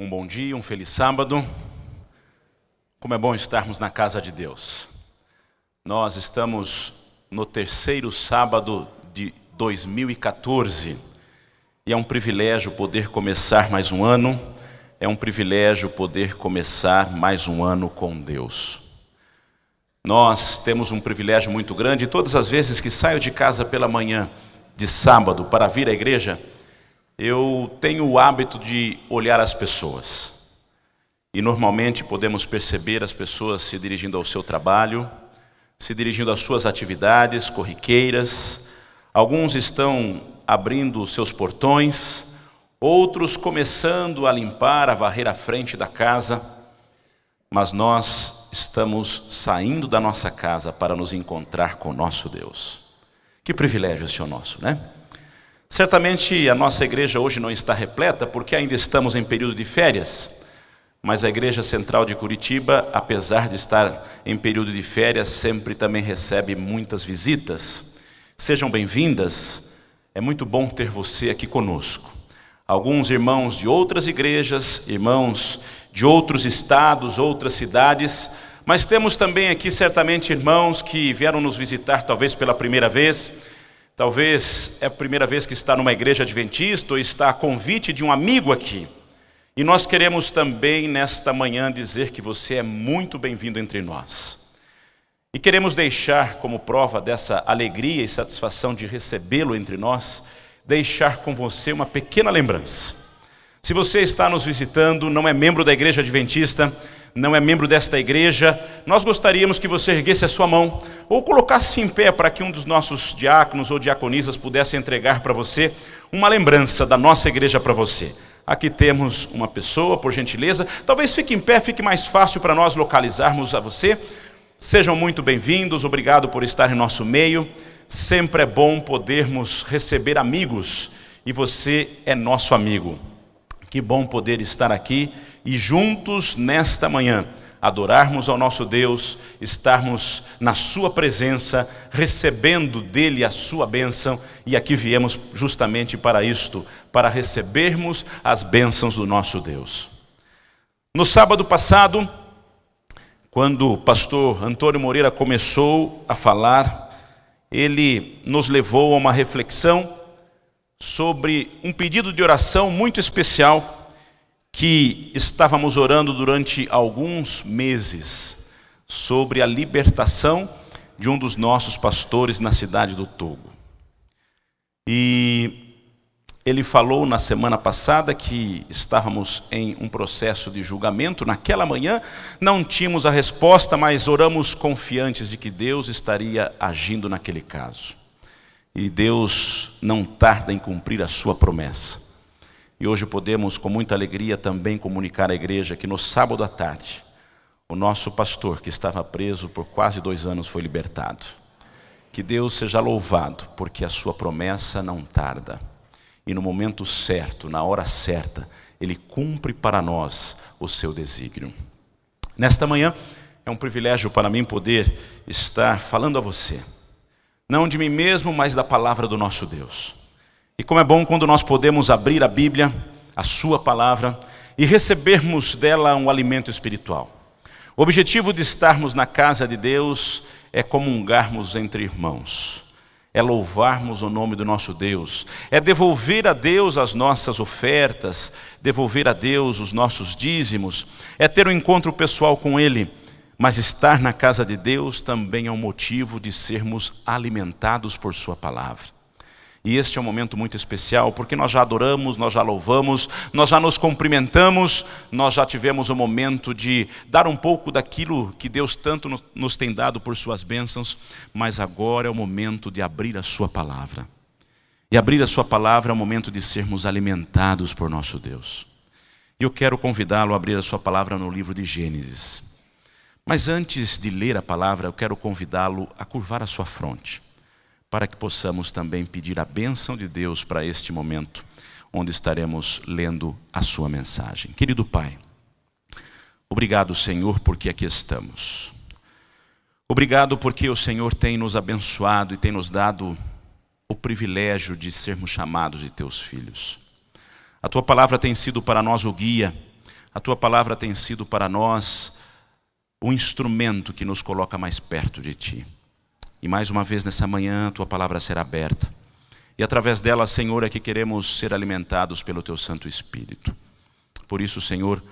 Um bom dia, um feliz sábado. Como é bom estarmos na casa de Deus. Nós estamos no terceiro sábado de 2014 e é um privilégio poder começar mais um ano, é um privilégio poder começar mais um ano com Deus. Nós temos um privilégio muito grande e todas as vezes que saio de casa pela manhã de sábado para vir à igreja, eu tenho o hábito de olhar as pessoas. E normalmente podemos perceber as pessoas se dirigindo ao seu trabalho, se dirigindo às suas atividades corriqueiras. Alguns estão abrindo os seus portões, outros começando a limpar, a varrer a frente da casa. Mas nós estamos saindo da nossa casa para nos encontrar com o nosso Deus. Que privilégio esse é o nosso, né? Certamente a nossa igreja hoje não está repleta porque ainda estamos em período de férias, mas a Igreja Central de Curitiba, apesar de estar em período de férias, sempre também recebe muitas visitas. Sejam bem-vindas, é muito bom ter você aqui conosco. Alguns irmãos de outras igrejas, irmãos de outros estados, outras cidades, mas temos também aqui certamente irmãos que vieram nos visitar talvez pela primeira vez. Talvez é a primeira vez que está numa igreja adventista ou está a convite de um amigo aqui. E nós queremos também nesta manhã dizer que você é muito bem-vindo entre nós. E queremos deixar como prova dessa alegria e satisfação de recebê-lo entre nós, deixar com você uma pequena lembrança. Se você está nos visitando, não é membro da igreja adventista, não é membro desta igreja, nós gostaríamos que você erguesse a sua mão ou colocasse em pé para que um dos nossos diáconos ou diaconisas pudesse entregar para você uma lembrança da nossa igreja para você. Aqui temos uma pessoa, por gentileza, talvez fique em pé, fique mais fácil para nós localizarmos a você. Sejam muito bem-vindos, obrigado por estar em nosso meio. Sempre é bom podermos receber amigos e você é nosso amigo. Que bom poder estar aqui e juntos nesta manhã adorarmos ao nosso Deus, estarmos na sua presença, recebendo dele a sua bênção, e aqui viemos justamente para isto, para recebermos as bênçãos do nosso Deus. No sábado passado, quando o pastor Antônio Moreira começou a falar, ele nos levou a uma reflexão sobre um pedido de oração muito especial que estávamos orando durante alguns meses sobre a libertação de um dos nossos pastores na cidade do Togo. E ele falou na semana passada que estávamos em um processo de julgamento. Naquela manhã não tínhamos a resposta, mas oramos confiantes de que Deus estaria agindo naquele caso. E Deus não tarda em cumprir a sua promessa. E hoje podemos com muita alegria também comunicar à igreja que no sábado à tarde, o nosso pastor que estava preso por quase 2 anos foi libertado. Que Deus seja louvado, porque a sua promessa não tarda. E no momento certo, na hora certa, Ele cumpre para nós o seu desígnio. Nesta manhã, é um privilégio para mim poder estar falando a você. Não de mim mesmo, mas da palavra do nosso Deus. E como é bom quando nós podemos abrir a Bíblia, a sua palavra, e recebermos dela um alimento espiritual. O objetivo de estarmos na casa de Deus é comungarmos entre irmãos. É louvarmos o nome do nosso Deus. É devolver a Deus as nossas ofertas, devolver a Deus os nossos dízimos. É ter um encontro pessoal com Ele. Mas estar na casa de Deus também é um motivo de sermos alimentados por sua palavra. E este é um momento muito especial, porque nós já adoramos, nós já louvamos, nós já nos cumprimentamos, nós já tivemos o momento de dar um pouco daquilo que Deus tanto nos tem dado por suas bênçãos, mas agora é o momento de abrir a sua palavra. E abrir a sua palavra é o momento de sermos alimentados por nosso Deus. E eu quero convidá-lo a abrir a sua palavra no livro de Gênesis. Mas antes de ler a palavra, eu quero convidá-lo a curvar a sua fronte, para que possamos também pedir a bênção de Deus para este momento, onde estaremos lendo a sua mensagem. Querido Pai, obrigado, Senhor, porque aqui estamos. Obrigado porque o Senhor tem nos abençoado e tem nos dado o privilégio de sermos chamados de teus filhos. A tua palavra tem sido para nós o guia, a Tua palavra tem sido para nós o instrumento que nos coloca mais perto de Ti. E mais uma vez nessa manhã a Tua palavra será aberta. E através dela, Senhor, é que queremos ser alimentados pelo Teu Santo Espírito. Por isso, Senhor,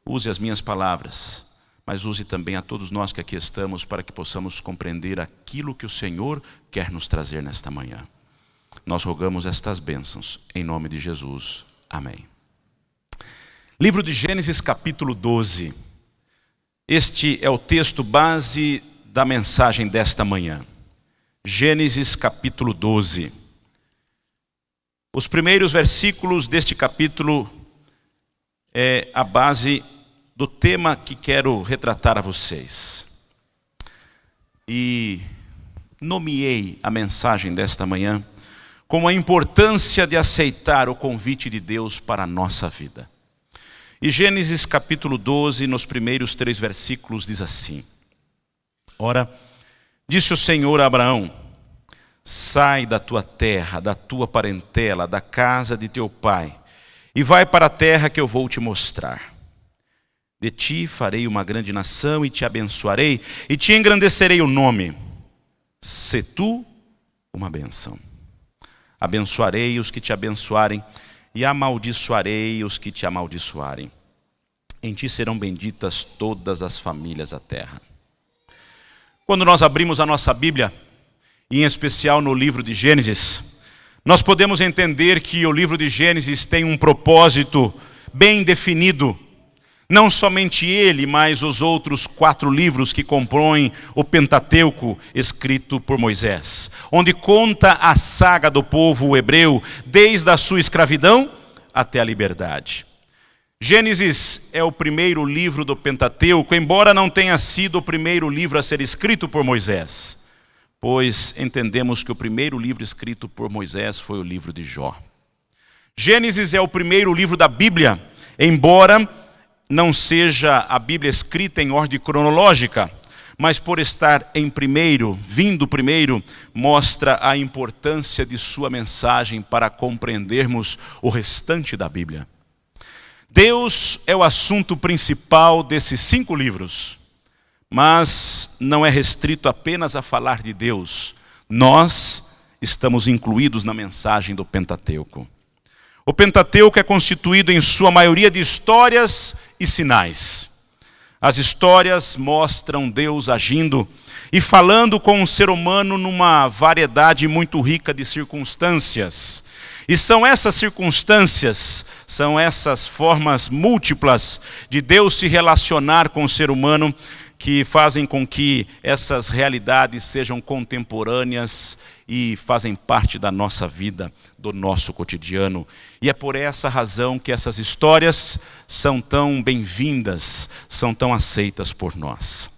use as minhas palavras, mas use também a todos nós que aqui estamos para que possamos compreender aquilo que o Senhor quer nos trazer nesta manhã. Nós rogamos estas bênçãos em nome de Jesus. Amém. Livro de Gênesis, capítulo 12. Este é o texto base da mensagem desta manhã. Gênesis, capítulo 12. Os primeiros versículos deste capítulo é a base do tema que quero retratar a vocês. E nomeei a mensagem desta manhã como a importância de aceitar o convite de Deus para a nossa vida. E Gênesis capítulo 12, nos primeiros 3 versículos, diz assim: Ora, disse o Senhor a Abraão: sai da tua terra, da tua parentela, da casa de teu pai, e vai para a terra que eu vou te mostrar. De ti farei uma grande nação e te abençoarei, e te engrandecerei o nome. Sê tu uma bênção. Abençoarei os que te abençoarem, e amaldiçoarei os que te amaldiçoarem. Em ti serão benditas todas as famílias da terra. Quando nós abrimos a nossa Bíblia, em especial no livro de Gênesis, nós podemos entender que o livro de Gênesis tem um propósito bem definido. Não somente ele, mas os outros 4 livros que compõem o Pentateuco, escrito por Moisés, onde conta a saga do povo hebreu, desde a sua escravidão até a liberdade. Gênesis é o primeiro livro do Pentateuco, embora não tenha sido o primeiro livro a ser escrito por Moisés, pois entendemos que o primeiro livro escrito por Moisés foi o livro de Jó. Gênesis é o primeiro livro da Bíblia, embora não seja a Bíblia escrita em ordem cronológica, mas por estar em primeiro, vindo primeiro, mostra a importância de sua mensagem para compreendermos o restante da Bíblia. Deus é o assunto principal desses 5 livros. Mas não é restrito apenas a falar de Deus. Nós estamos incluídos na mensagem do Pentateuco. O Pentateuco é constituído em sua maioria de histórias e sinais. As histórias mostram Deus agindo e falando com o ser humano numa variedade muito rica de circunstâncias. E são essas circunstâncias, são essas formas múltiplas de Deus se relacionar com o ser humano que fazem com que essas realidades sejam contemporâneas e fazem parte da nossa vida, do nosso cotidiano. E é por essa razão que essas histórias são tão bem-vindas, são tão aceitas por nós.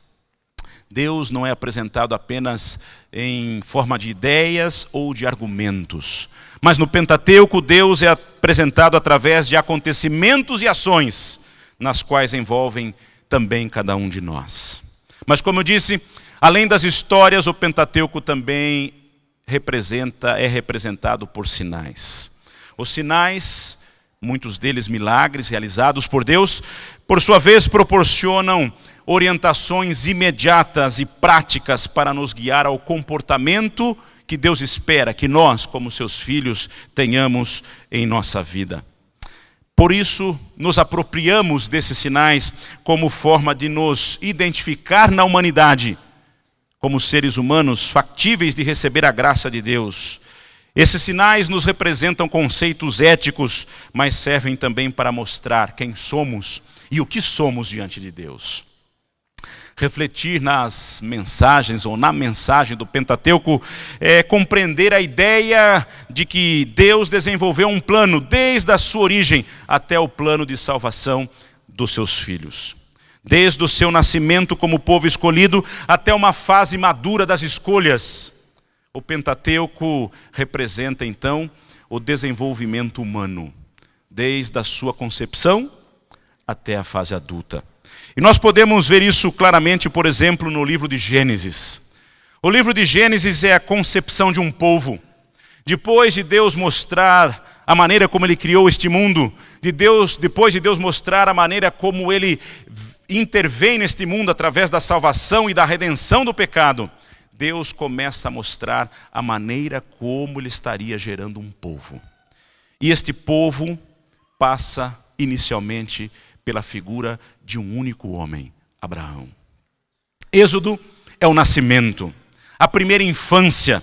Deus não é apresentado apenas em forma de ideias ou de argumentos, mas no Pentateuco Deus é apresentado através de acontecimentos e ações, nas quais envolvem também cada um de nós. Mas como eu disse, além das histórias, o Pentateuco também é representado por sinais. Os sinais, muitos deles milagres realizados por Deus, por sua vez proporcionam orientações imediatas e práticas para nos guiar ao comportamento que Deus espera que nós, como seus filhos, tenhamos em nossa vida. Por isso, nos apropriamos desses sinais como forma de nos identificar na humanidade, como seres humanos factíveis de receber a graça de Deus. Esses sinais nos representam conceitos éticos, mas servem também para mostrar quem somos e o que somos diante de Deus. Refletir nas mensagens ou na mensagem do Pentateuco é compreender a ideia de que Deus desenvolveu um plano desde a sua origem até o plano de salvação dos seus filhos. Desde o seu nascimento como povo escolhido até uma fase madura das escolhas. O Pentateuco representa então o desenvolvimento humano, desde a sua concepção até a fase adulta. E nós podemos ver isso claramente, por exemplo, no livro de Gênesis. O livro de Gênesis é a concepção de um povo. Depois de Deus mostrar a maneira como ele criou este mundo, depois de Deus mostrar a maneira como ele intervém neste mundo através da salvação e da redenção do pecado, Deus começa a mostrar a maneira como ele estaria gerando um povo. E este povo passa inicialmente pela figura de um único homem, Abraão. Êxodo é o nascimento, a primeira infância,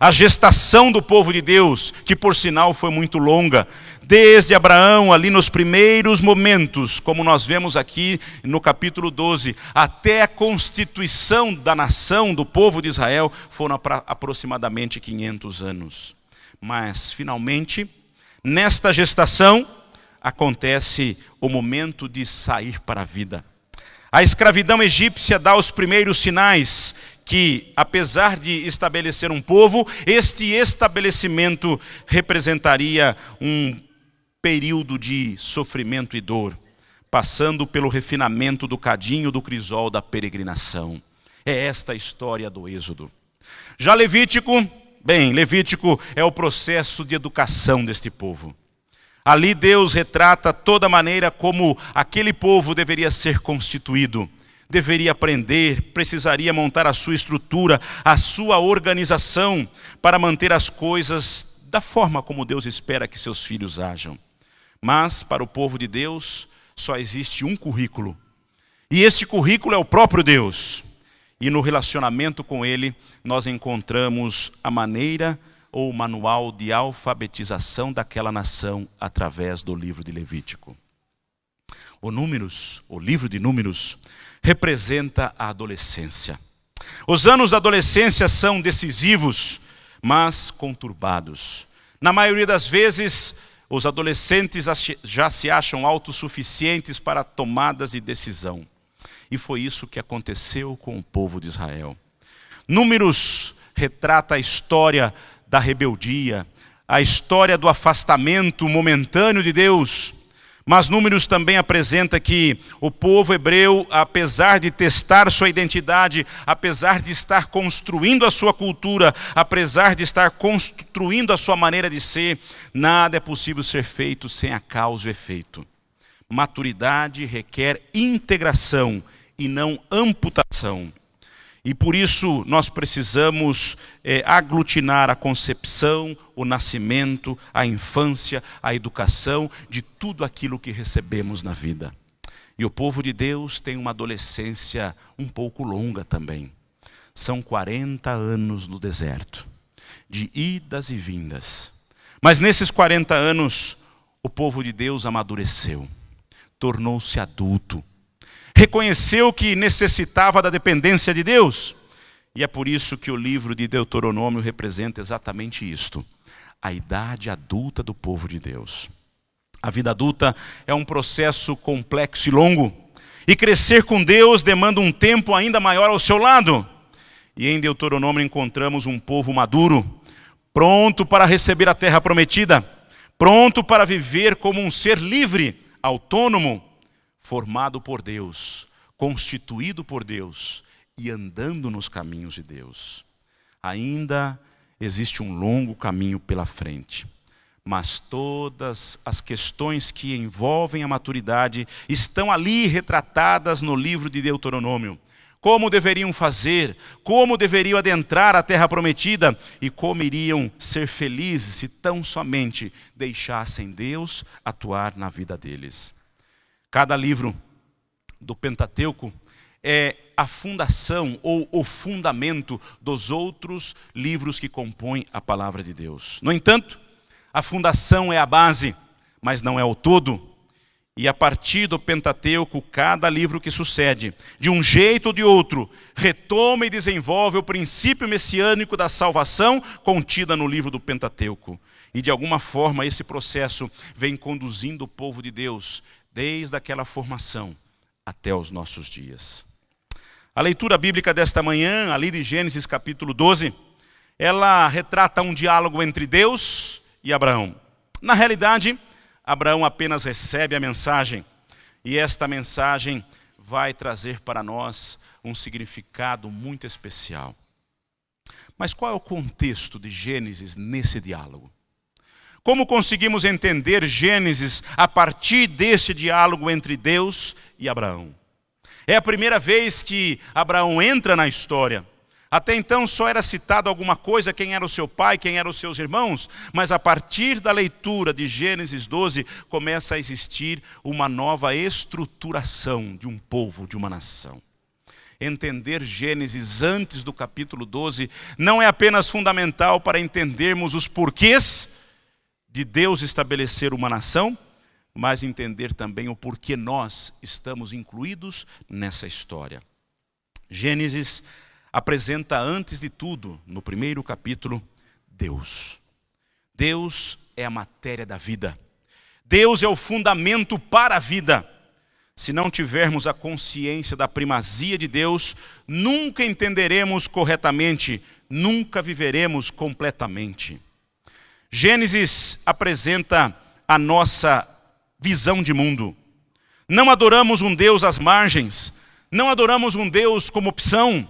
a gestação do povo de Deus, que por sinal foi muito longa, desde Abraão, ali nos primeiros momentos, como nós vemos aqui no capítulo 12, até a constituição da nação, do povo de Israel, foram aproximadamente 500 anos. Mas, finalmente, nesta gestação, acontece o momento de sair para a vida. A escravidão egípcia dá os primeiros sinais que, apesar de estabelecer um povo, este estabelecimento representaria um período de sofrimento e dor, passando pelo refinamento do cadinho do crisol da peregrinação. É esta a história do Êxodo. Já Levítico é o processo de educação deste povo. Ali Deus retrata toda a maneira como aquele povo deveria ser constituído. Deveria aprender, precisaria montar a sua estrutura, a sua organização, para manter as coisas da forma como Deus espera que seus filhos ajam. Mas, para o povo de Deus, só existe um currículo. E esse currículo é o próprio Deus. E no relacionamento com Ele, nós encontramos a maneira ou o manual de alfabetização daquela nação através do livro de Levítico. O livro de Números, representa a adolescência. Os anos da adolescência são decisivos, mas conturbados. Na maioria das vezes, os adolescentes já se acham autossuficientes para tomadas de decisão. E foi isso que aconteceu com o povo de Israel. Números retrata a história da rebeldia, a história do afastamento momentâneo de Deus. Mas Números também apresenta que o povo hebreu, apesar de testar sua identidade, apesar de estar construindo a sua cultura, apesar de estar construindo a sua maneira de ser, nada é possível ser feito sem a causa e o efeito. Maturidade requer integração e não amputação. E por isso nós precisamos aglutinar a concepção, o nascimento, a infância, a educação de tudo aquilo que recebemos na vida. E o povo de Deus tem uma adolescência um pouco longa também. São 40 anos no deserto, de idas e vindas. Mas nesses 40 anos, o povo de Deus amadureceu, tornou-se adulto. Reconheceu que necessitava da dependência de Deus. E é por isso que o livro de Deuteronômio representa exatamente isto. A idade adulta do povo de Deus. A vida adulta é um processo complexo e longo. E crescer com Deus demanda um tempo ainda maior ao seu lado. E em Deuteronômio encontramos um povo maduro, pronto para receber a terra prometida, pronto para viver como um ser livre, autônomo, formado por Deus, constituído por Deus e andando nos caminhos de Deus. Ainda existe um longo caminho pela frente, mas todas as questões que envolvem a maturidade estão ali retratadas no livro de Deuteronômio. Como deveriam fazer, como deveriam adentrar a terra prometida e como iriam ser felizes se tão somente deixassem Deus atuar na vida deles. Cada livro do Pentateuco é a fundação ou o fundamento dos outros livros que compõem a palavra de Deus. No entanto, a fundação é a base, mas não é o todo. E a partir do Pentateuco, cada livro que sucede, de um jeito ou de outro, retoma e desenvolve o princípio messiânico da salvação contida no livro do Pentateuco. E de alguma forma esse processo vem conduzindo o povo de Deus desde aquela formação até os nossos dias. A leitura bíblica desta manhã, ali de Gênesis capítulo 12, ela retrata um diálogo entre Deus e Abraão. Na realidade, Abraão apenas recebe a mensagem, e esta mensagem vai trazer para nós um significado muito especial. Mas qual é o contexto de Gênesis nesse diálogo? Como conseguimos entender Gênesis a partir desse diálogo entre Deus e Abraão? É a primeira vez que Abraão entra na história. Até então só era citado alguma coisa, quem era o seu pai, quem eram os seus irmãos, mas a partir da leitura de Gênesis 12, começa a existir uma nova estruturação de um povo, de uma nação. Entender Gênesis antes do capítulo 12 não é apenas fundamental para entendermos os porquês de Deus estabelecer uma nação, mas entender também o porquê nós estamos incluídos nessa história. Gênesis apresenta antes de tudo, no primeiro capítulo, Deus. Deus é a matéria da vida. Deus é o fundamento para a vida. Se não tivermos a consciência da primazia de Deus, nunca entenderemos corretamente, nunca viveremos completamente. Gênesis apresenta a nossa visão de mundo. Não adoramos um Deus às margens, não adoramos um Deus como opção,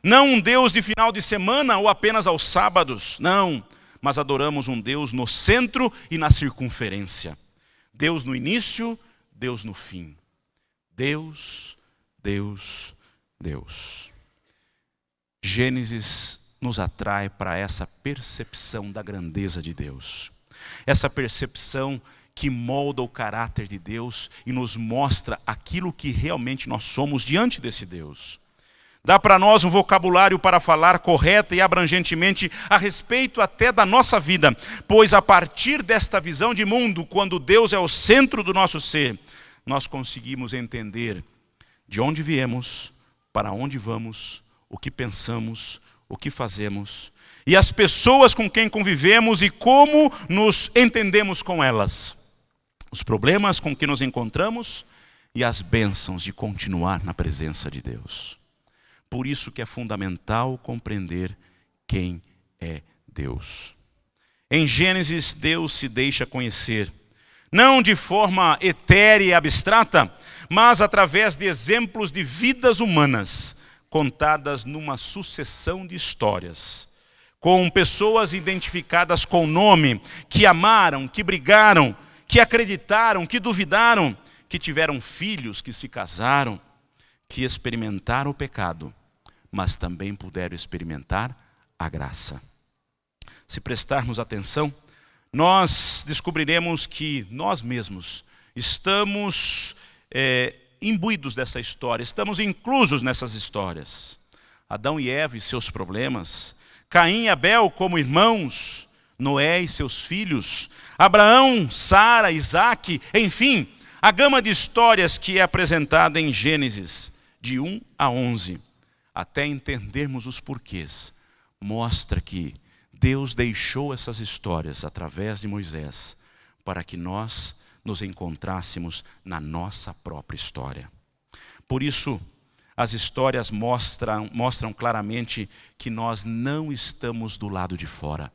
não um Deus de final de semana ou apenas aos sábados, não, mas adoramos um Deus no centro e na circunferência. Deus no início, Deus no fim. Deus, Deus, Deus. Gênesis nos atrai para essa percepção da grandeza de Deus. Essa percepção que molda o caráter de Deus e nos mostra aquilo que realmente nós somos diante desse Deus. Dá para nós um vocabulário para falar correta e abrangentemente a respeito até da nossa vida, pois a partir desta visão de mundo, quando Deus é o centro do nosso ser, nós conseguimos entender de onde viemos, para onde vamos, o que pensamos, o que fazemos, e as pessoas com quem convivemos e como nos entendemos com elas, os problemas com que nos encontramos e as bênçãos de continuar na presença de Deus. Por isso que é fundamental compreender quem é Deus. Em Gênesis, Deus se deixa conhecer, não de forma etérea e abstrata, mas através de exemplos de vidas humanas, contadas numa sucessão de histórias, com pessoas identificadas com nome, que amaram, que brigaram, que acreditaram, que duvidaram, que tiveram filhos, que se casaram, que experimentaram o pecado, mas também puderam experimentar a graça. Se prestarmos atenção, nós descobriremos que nós mesmos estamos imbuídos dessa história, estamos inclusos nessas histórias. Adão e Eva e seus problemas, Caim e Abel como irmãos, Noé e seus filhos, Abraão, Sara, Isaac, enfim, a gama de histórias que é apresentada em Gênesis, de 1 a 11, até entendermos os porquês, mostra que Deus deixou essas histórias através de Moisés, para que nós nos encontrássemos na nossa própria história. Por isso, as histórias mostram claramente que nós não estamos do lado de fora.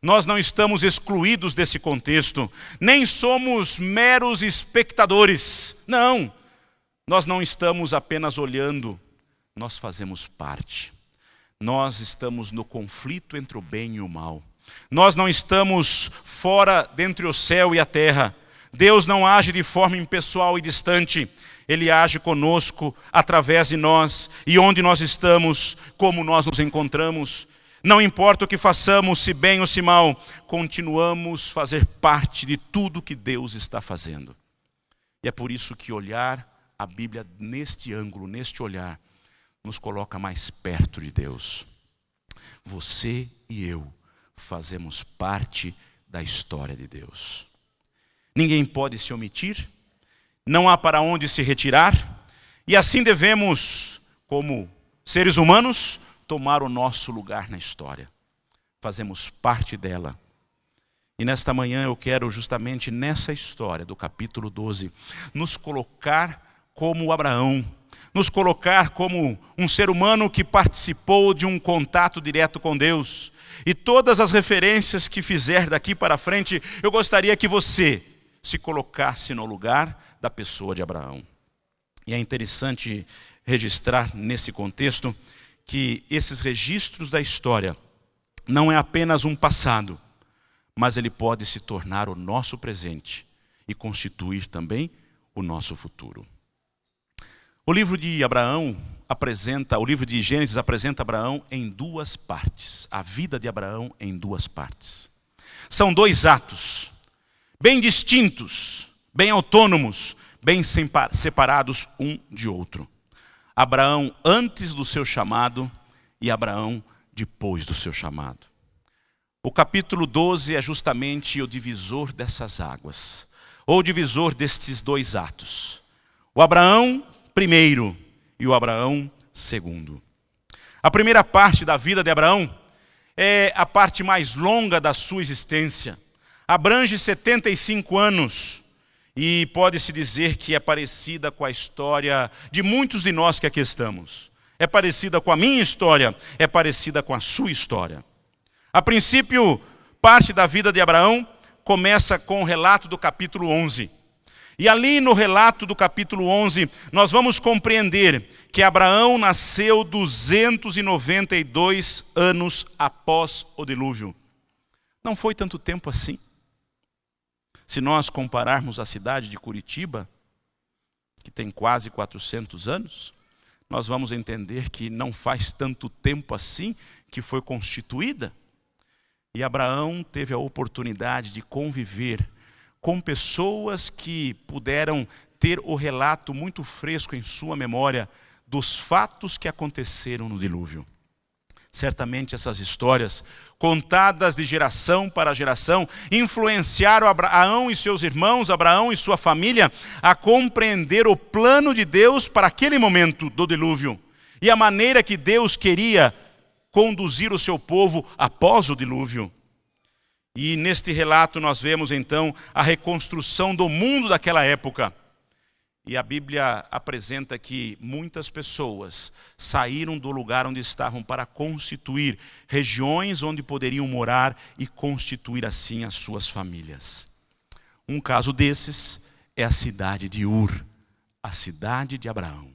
Nós não estamos excluídos desse contexto, nem somos meros espectadores. Não, nós não estamos apenas olhando, nós fazemos parte. Nós estamos no conflito entre o bem e o mal. Nós não estamos fora dentre o céu e a terra. Deus não age de forma impessoal e distante. Ele age conosco, através de nós, e onde nós estamos, como nós nos encontramos. Não importa o que façamos, se bem ou se mal, continuamos a fazer parte de tudo que Deus está fazendo. E é por isso que olhar a Bíblia neste ângulo, neste olhar, nos coloca mais perto de Deus. Você e eu fazemos parte da história de Deus. Ninguém pode se omitir, não há para onde se retirar, e assim devemos, como seres humanos, tomar o nosso lugar na história. Fazemos parte dela. E nesta manhã eu quero justamente nessa história do capítulo 12, nos colocar como Abraão, nos colocar como um ser humano que participou de um contato direto com Deus. E todas as referências que fizer daqui para frente, eu gostaria que você se colocasse no lugar da pessoa de Abraão. E é interessante registrar nesse contexto que esses registros da história não é apenas um passado, mas ele pode se tornar o nosso presente e constituir também o nosso futuro. O livro de Gênesis apresenta Abraão em duas partes. A vida de Abraão em duas partes. São dois atos, bem distintos, bem autônomos, bem separados um de outro. Abraão antes do seu chamado e Abraão depois do seu chamado. O capítulo 12 é justamente o divisor dessas águas, ou o divisor destes dois atos. O Abraão primeiro e o Abraão segundo. A primeira parte da vida de Abraão é a parte mais longa da sua existência. Abrange 75 anos e pode-se dizer que é parecida com a história de muitos de nós que aqui estamos. É parecida com a minha história, é parecida com a sua história. A princípio, parte da vida de Abraão começa com o relato do capítulo 11. E ali no relato do capítulo 11, nós vamos compreender que Abraão nasceu 292 anos após o dilúvio. Não foi tanto tempo assim. Se nós compararmos a cidade de Curitiba, que tem quase 400 anos, nós vamos entender que não faz tanto tempo assim que foi constituída. E Abraão teve a oportunidade de conviver com pessoas que puderam ter o relato muito fresco em sua memória dos fatos que aconteceram no dilúvio. Certamente essas histórias, contadas de geração para geração, influenciaram Abraão e seus irmãos, Abraão e sua família, a compreender o plano de Deus para aquele momento do dilúvio e a maneira que Deus queria conduzir o seu povo após o dilúvio. E neste relato nós vemos então a reconstrução do mundo daquela época. E a Bíblia apresenta que muitas pessoas saíram do lugar onde estavam para constituir regiões onde poderiam morar e constituir assim as suas famílias. Um caso desses é a cidade de Ur, a cidade de Abraão.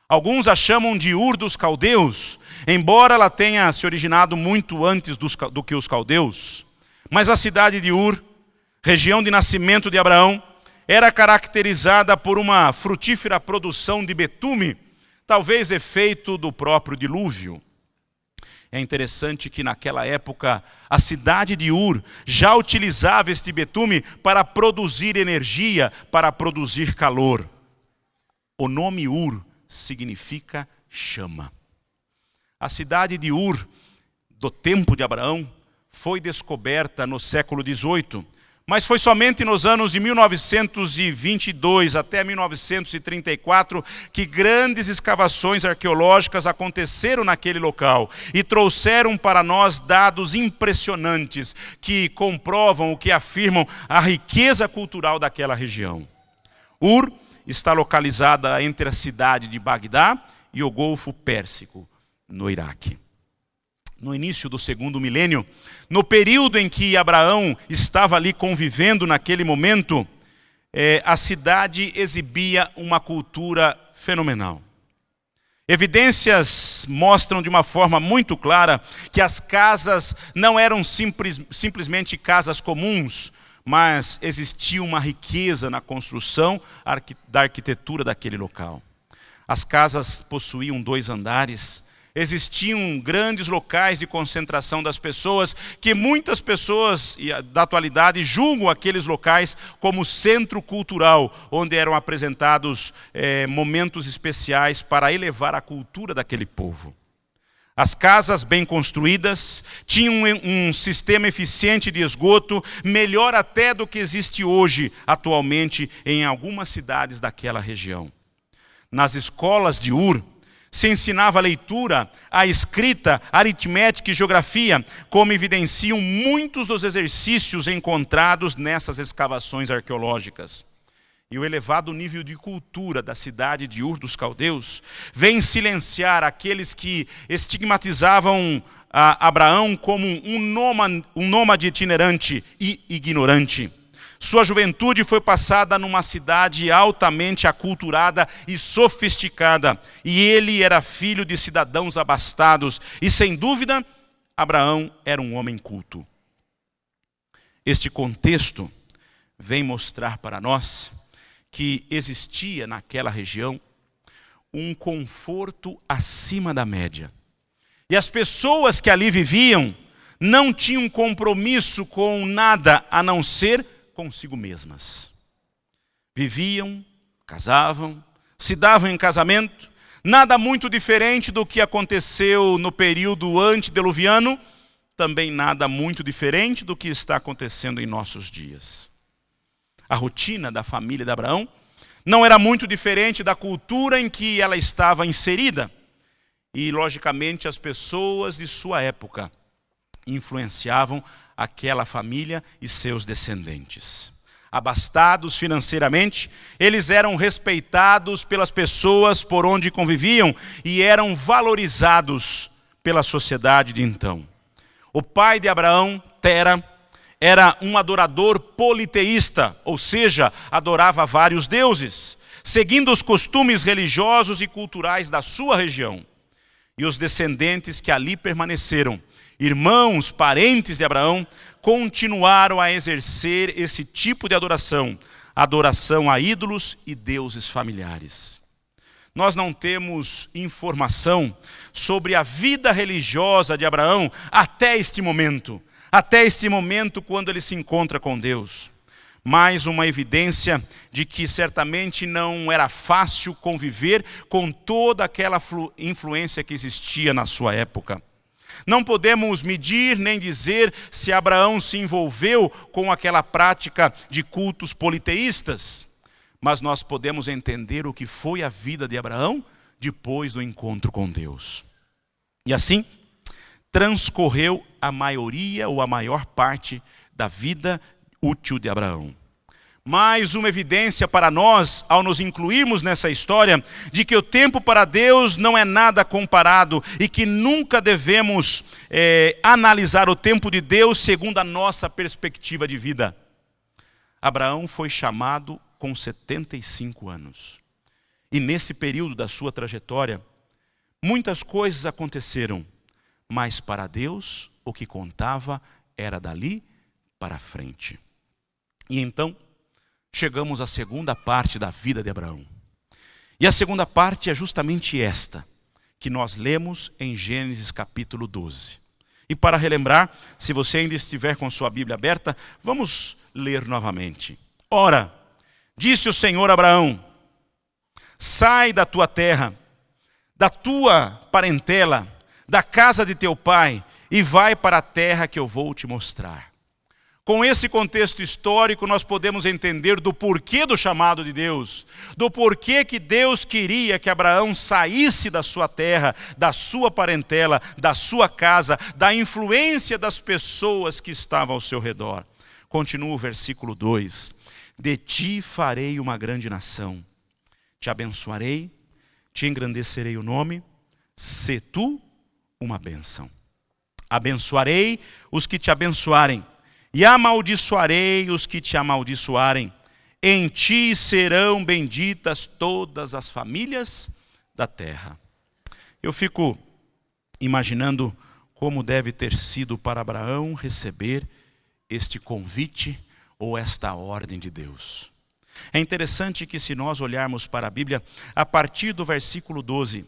Alguns a chamam de Ur dos caldeus, embora ela tenha se originado muito antes do que os caldeus. Mas a cidade de Ur, região de nascimento de Abraão, era caracterizada por uma frutífera produção de betume, talvez efeito do próprio dilúvio. É interessante que naquela época a cidade de Ur já utilizava este betume para produzir energia, para produzir calor. O nome Ur significa chama. A cidade de Ur, do tempo de Abraão, foi descoberta no século XVIII, mas foi somente nos anos de 1922 até 1934 que grandes escavações arqueológicas aconteceram naquele local e trouxeram para nós dados impressionantes que comprovam, que afirmam a riqueza cultural daquela região. Ur está localizada entre a cidade de Bagdá e o Golfo Pérsico, no Iraque. No início do segundo milênio, no período em que Abraão estava ali convivendo naquele momento, a cidade exibia uma cultura fenomenal. Evidências mostram de uma forma muito clara que as casas não eram simplesmente casas comuns, mas existia uma riqueza na construção da arquitetura daquele local. As casas possuíam 2 andares, existiam grandes locais de concentração das pessoas, que muitas pessoas da atualidade julgam aqueles locais como centro cultural, onde eram apresentados momentos especiais para elevar a cultura daquele povo. As casas bem construídas tinham um sistema eficiente de esgoto, melhor até do que existe hoje, atualmente, em algumas cidades daquela região. Nas escolas de Ur, se ensinava a leitura, a escrita, a aritmética e geografia, como evidenciam muitos dos exercícios encontrados nessas escavações arqueológicas. E o elevado nível de cultura da cidade de Ur dos Caldeus vem silenciar aqueles que estigmatizavam Abraão como um nômade itinerante e ignorante. Sua juventude foi passada numa cidade altamente aculturada e sofisticada, e ele era filho de cidadãos abastados, e sem dúvida, Abraão era um homem culto. Este contexto vem mostrar para nós que existia naquela região um conforto acima da média. E as pessoas que ali viviam não tinham compromisso com nada a não ser consigo mesmas. Viviam, casavam, se davam em casamento, nada muito diferente do que aconteceu no período antediluviano, também nada muito diferente do que está acontecendo em nossos dias. A rotina da família de Abraão não era muito diferente da cultura em que ela estava inserida. E, logicamente, as pessoas de sua época influenciavam aquela família e seus descendentes. Abastados financeiramente, eles eram respeitados pelas pessoas por onde conviviam e eram valorizados pela sociedade de então. O pai de Abraão, Tera, era um adorador politeísta, ou seja, adorava vários deuses, seguindo os costumes religiosos e culturais da sua região. E os descendentes que ali permaneceram, irmãos, parentes de Abraão, continuaram a exercer esse tipo de adoração, adoração a ídolos e deuses familiares. Nós não temos informação sobre a vida religiosa de Abraão até este momento quando ele se encontra com Deus. Mais uma evidência de que certamente não era fácil conviver com toda aquela influência que existia na sua época. Não podemos medir nem dizer se Abraão se envolveu com aquela prática de cultos politeístas, mas nós podemos entender o que foi a vida de Abraão depois do encontro com Deus. E assim, transcorreu a maioria ou a maior parte da vida útil de Abraão. Mais uma evidência para nós, ao nos incluirmos nessa história, de que o tempo para Deus não é nada comparado e que nunca devemos analisar o tempo de Deus segundo a nossa perspectiva de vida. Abraão foi chamado com 75 anos. E nesse período da sua trajetória, muitas coisas aconteceram, mas para Deus o que contava era dali para frente. E então, chegamos à segunda parte da vida de Abraão. E a segunda parte é justamente esta, que nós lemos em Gênesis capítulo 12. E para relembrar, se você ainda estiver com sua Bíblia aberta, vamos ler novamente. Ora, disse o Senhor a Abraão: sai da tua terra, da tua parentela, da casa de teu pai, e vai para a terra que eu vou te mostrar. Com esse contexto histórico, nós podemos entender do porquê do chamado de Deus, do porquê que Deus queria que Abraão saísse da sua terra, da sua parentela, da sua casa, da influência das pessoas que estavam ao seu redor. Continua o versículo 2: de ti farei uma grande nação, te abençoarei, te engrandecerei o nome, sê tu uma bênção. Abençoarei os que te abençoarem, e amaldiçoarei os que te amaldiçoarem. Em ti serão benditas todas as famílias da terra. Eu fico imaginando como deve ter sido para Abraão receber este convite ou esta ordem de Deus. É interessante que, se nós olharmos para a Bíblia, a partir do versículo 12,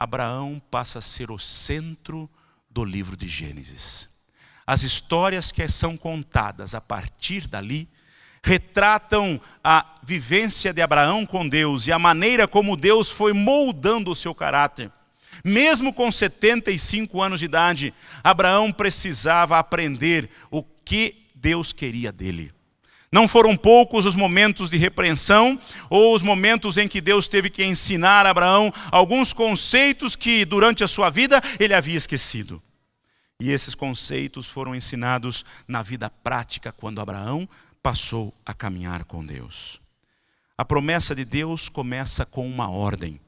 Abraão passa a ser o centro do livro de Gênesis. As histórias que são contadas a partir dali retratam a vivência de Abraão com Deus e a maneira como Deus foi moldando o seu caráter. Mesmo com 75 anos de idade, Abraão precisava aprender o que Deus queria dele. Não foram poucos os momentos de repreensão ou os momentos em que Deus teve que ensinar a Abraão alguns conceitos que durante a sua vida ele havia esquecido. E esses conceitos foram ensinados na vida prática quando Abraão passou a caminhar com Deus. A promessa de Deus começa com uma ordem.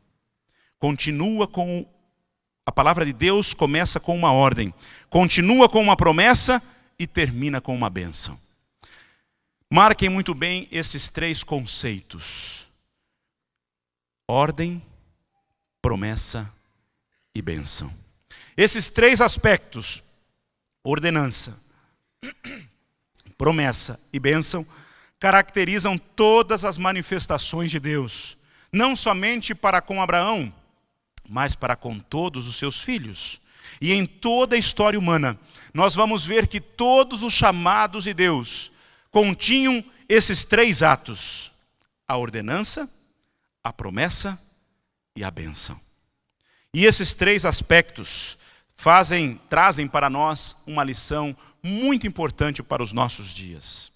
A palavra de Deus começa com uma ordem, continua com uma promessa e termina com uma bênção. Marquem muito bem esses três conceitos: ordem, promessa e bênção. Esses três aspectos: ordenança, promessa e bênção caracterizam todas as manifestações de Deus, não somente para com Abraão, mas para com todos os seus filhos. E em toda a história humana, nós vamos ver que todos os chamados de Deus continham esses três atos: a ordenança, a promessa e a bênção. E esses três aspectos trazem para nós uma lição muito importante para os nossos dias.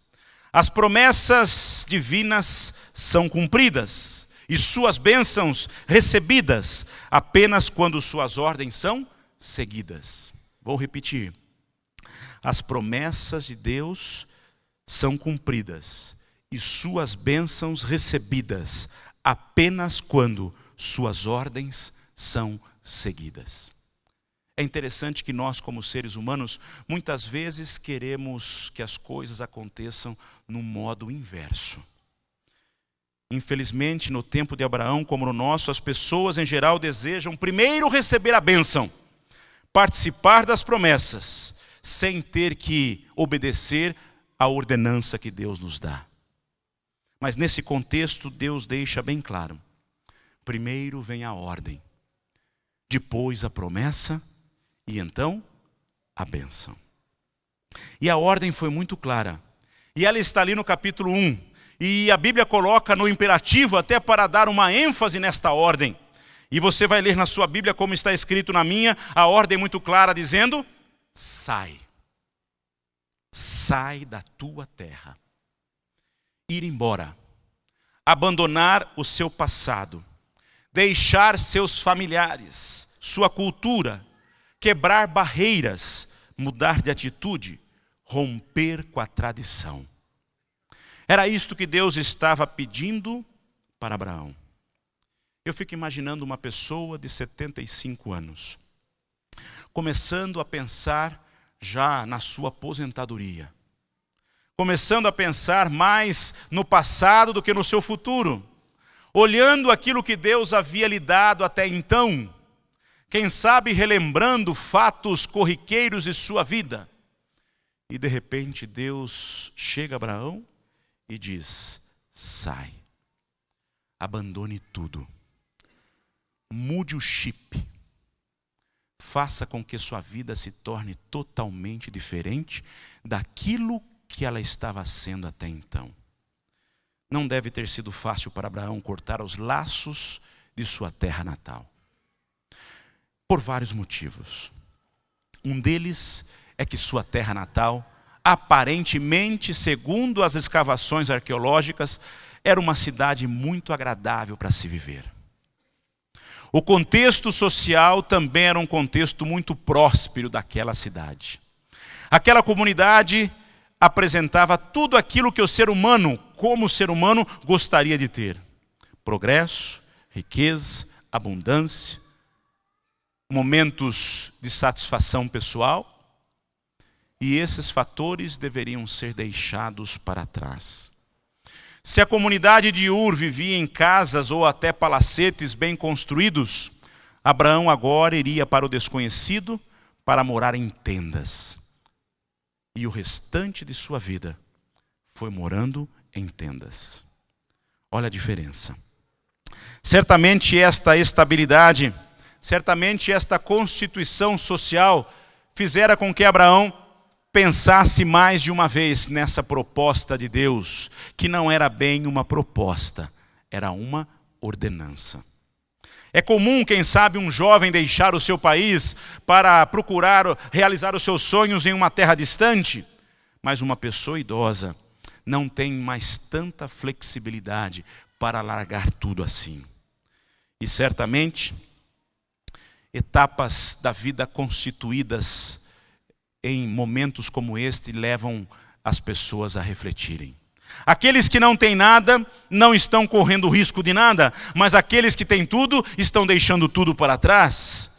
As promessas divinas são cumpridas e suas bênçãos recebidas apenas quando suas ordens são seguidas. Vou repetir. As promessas de Deus são cumpridas e suas bênçãos recebidas apenas quando suas ordens são seguidas. É interessante que nós, como seres humanos, muitas vezes queremos que as coisas aconteçam no modo inverso. Infelizmente, no tempo de Abraão, como no nosso, as pessoas em geral desejam primeiro receber a bênção, participar das promessas, sem ter que obedecer à ordenança que Deus nos dá. Mas nesse contexto, Deus deixa bem claro: primeiro vem a ordem, depois a promessa e então a bênção. E a ordem foi muito clara. E ela está ali no capítulo 1. E a Bíblia coloca no imperativo até para dar uma ênfase nesta ordem. E você vai ler na sua Bíblia, como está escrito na minha, a ordem muito clara dizendo: sai. Sai da tua terra. Ir embora. Abandonar o seu passado. Deixar seus familiares, sua cultura, quebrar barreiras, mudar de atitude, romper com a tradição. Era isto que Deus estava pedindo para Abraão. Eu fico imaginando uma pessoa de 75 anos, começando a pensar já na sua aposentadoria, começando a pensar mais no passado do que no seu futuro, olhando aquilo que Deus havia lhe dado até então, quem sabe relembrando fatos corriqueiros de sua vida. E de repente Deus chega a Abraão e diz: sai, abandone tudo, mude o chip, faça com que sua vida se torne totalmente diferente daquilo que ela estava sendo até então. Não deve ter sido fácil para Abraão cortar os laços de sua terra natal. Por vários motivos. Um deles é que sua terra natal, aparentemente, segundo as escavações arqueológicas, era uma cidade muito agradável para se viver. O contexto social também era um contexto muito próspero daquela cidade. Aquela comunidade apresentava tudo aquilo que o ser humano, como ser humano, gostaria de ter: progresso, riqueza, abundância, momentos de satisfação pessoal, e esses fatores deveriam ser deixados para trás. Se a comunidade de Ur vivia em casas ou até palacetes bem construídos, Abraão agora iria para o desconhecido para morar em tendas. E o restante de sua vida foi morando em tendas. Olha a diferença. Certamente esta estabilidade, certamente esta constituição social fizera com que Abraão pensasse mais de uma vez nessa proposta de Deus, que não era bem uma proposta, era uma ordenança. É comum, quem sabe, um jovem deixar o seu país para procurar realizar os seus sonhos em uma terra distante, mas uma pessoa idosa não tem mais tanta flexibilidade para largar tudo assim. E certamente, etapas da vida constituídas em momentos como este levam as pessoas a refletirem. Aqueles que não têm nada não estão correndo risco de nada, mas aqueles que têm tudo estão deixando tudo para trás.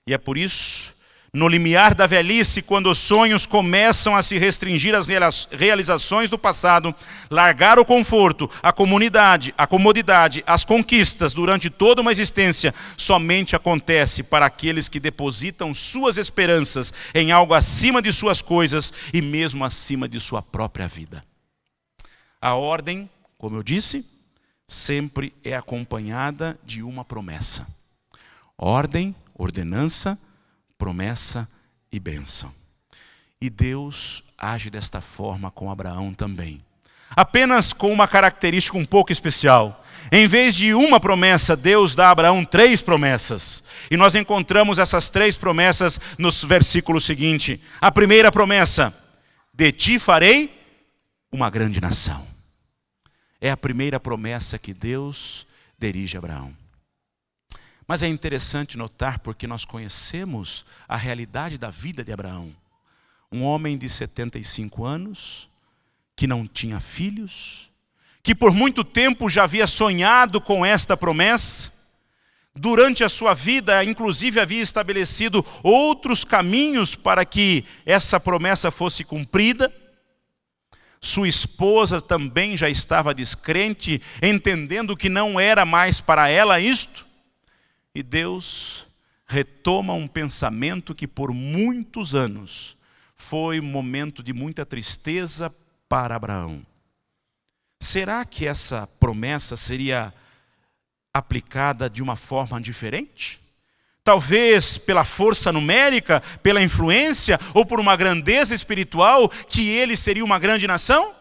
E é por isso, No limiar da velhice, quando os sonhos começam a se restringir às realizações do passado, largar o conforto, a comodidade, as conquistas durante toda uma existência, somente acontece para aqueles que depositam suas esperanças em algo acima de suas coisas e mesmo acima de sua própria vida. A ordem, como eu disse, sempre é acompanhada de uma promessa. Ordem, ordenança, promessa e bênção. E Deus age desta forma com Abraão também. Apenas com uma característica um pouco especial. Em vez de uma promessa, Deus dá a Abraão 3 promessas. E nós encontramos essas 3 promessas no versículo seguinte. A primeira promessa: de ti farei uma grande nação. É a primeira promessa que Deus dirige a Abraão. Mas é interessante notar, porque nós conhecemos a realidade da vida de Abraão. Um homem de 75 anos, que não tinha filhos, que por muito tempo já havia sonhado com esta promessa. Durante a sua vida, inclusive, havia estabelecido outros caminhos para que essa promessa fosse cumprida. Sua esposa também já estava descrente, entendendo que não era mais para ela isto. E Deus retoma um pensamento que por muitos anos foi um momento de muita tristeza para Abraão. Será que essa promessa seria aplicada de uma forma diferente? Talvez pela força numérica, pela influência ou por uma grandeza espiritual, que ele seria uma grande nação?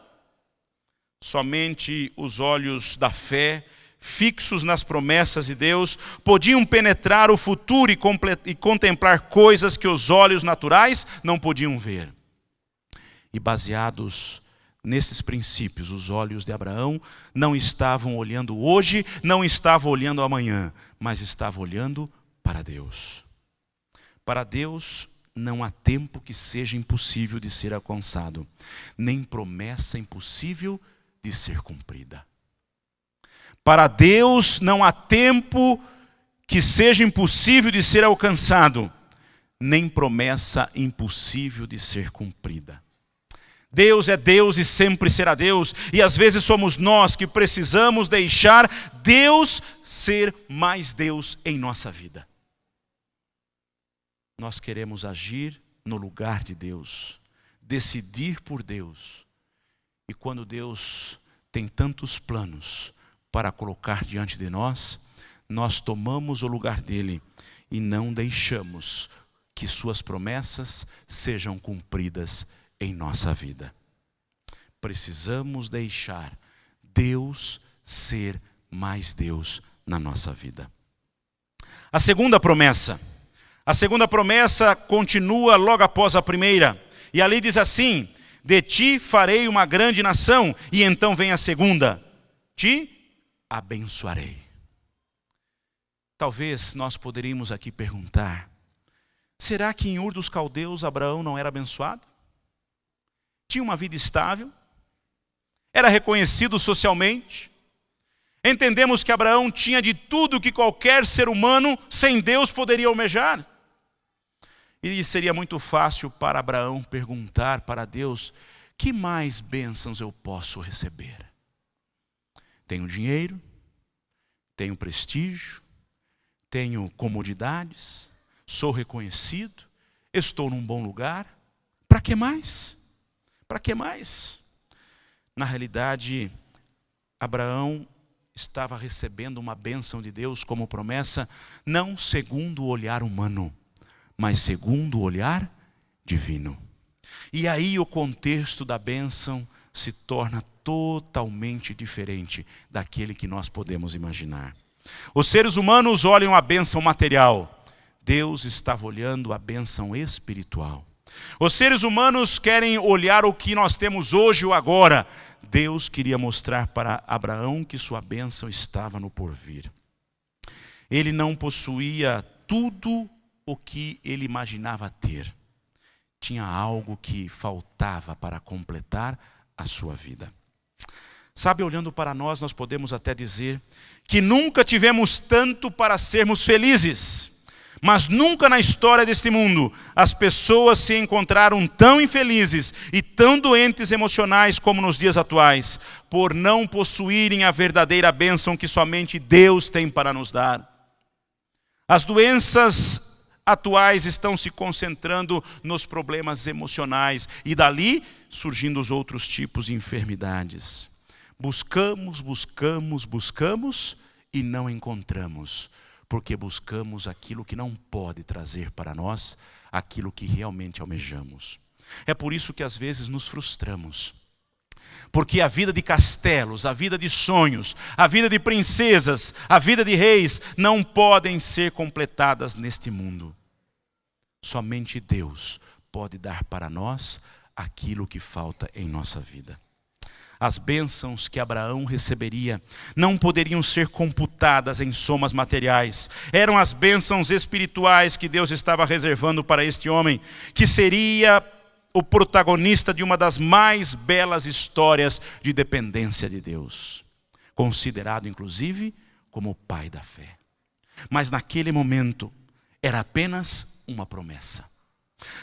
Somente os olhos da fé, fixos nas promessas de Deus, podiam penetrar o futuro e contemplar coisas que os olhos naturais não podiam ver. E baseados nesses princípios, os olhos de Abraão não estavam olhando hoje, não estavam olhando amanhã, mas estavam olhando para Deus. Para Deus não há tempo que seja impossível de ser alcançado, nem promessa impossível de ser cumprida. Para Deus não há tempo que seja impossível de ser alcançado, nem promessa impossível de ser cumprida. Deus é Deus e sempre será Deus, e às vezes somos nós que precisamos deixar Deus ser mais Deus em nossa vida. Nós queremos agir no lugar de Deus, decidir por Deus, e quando Deus tem tantos planos para colocar diante de nós, nós tomamos o lugar dele e não deixamos que suas promessas sejam cumpridas em nossa vida. Precisamos deixar Deus ser mais Deus na nossa vida. A segunda promessa continua logo após a primeira, e ali diz assim: de ti farei uma grande nação, e então vem a segunda: te abençoarei. Talvez nós poderíamos aqui perguntar: será que em Ur dos Caldeus Abraão não era abençoado? Tinha uma vida estável? Era reconhecido socialmente? Entendemos que Abraão tinha de tudo que qualquer ser humano sem Deus poderia almejar. E seria muito fácil para Abraão perguntar para Deus: que mais bênçãos eu posso receber? Tenho dinheiro, tenho prestígio, tenho comodidades, sou reconhecido, estou num bom lugar. Para que mais? Para que mais? Na realidade, Abraão estava recebendo uma bênção de Deus como promessa, não segundo o olhar humano, mas segundo o olhar divino. E aí o contexto da bênção se torna totalmente diferente daquele que nós podemos imaginar. Os seres humanos olham a bênção material, Deus estava olhando a bênção espiritual. Os seres humanos querem olhar o que nós temos hoje ou agora. Deus queria mostrar para Abraão que sua bênção estava no porvir. Ele não possuía tudo o que ele imaginava ter. Tinha algo que faltava para completar a sua vida. Sabe, olhando para nós podemos até dizer que nunca tivemos tanto para sermos felizes. Mas nunca na história deste mundo as pessoas se encontraram tão infelizes e tão doentes emocionais como nos dias atuais, por não possuírem a verdadeira bênção que somente Deus tem para nos dar. As doenças atuais estão se concentrando nos problemas emocionais e dali surgindo os outros tipos de enfermidades. Buscamos e não encontramos. Porque buscamos aquilo que não pode trazer para nós aquilo que realmente almejamos. É por isso que às vezes nos frustramos. Porque a vida de castelos, a vida de sonhos, a vida de princesas, a vida de reis não podem ser completadas neste mundo. Somente Deus pode dar para nós aquilo que falta em nossa vida. As bênçãos que Abraão receberia não poderiam ser computadas em somas materiais. Eram as bênçãos espirituais que Deus estava reservando para este homem, que seria o protagonista de uma das mais belas histórias de dependência de Deus. Considerado, inclusive, como o pai da fé. Mas naquele momento, era apenas uma promessa.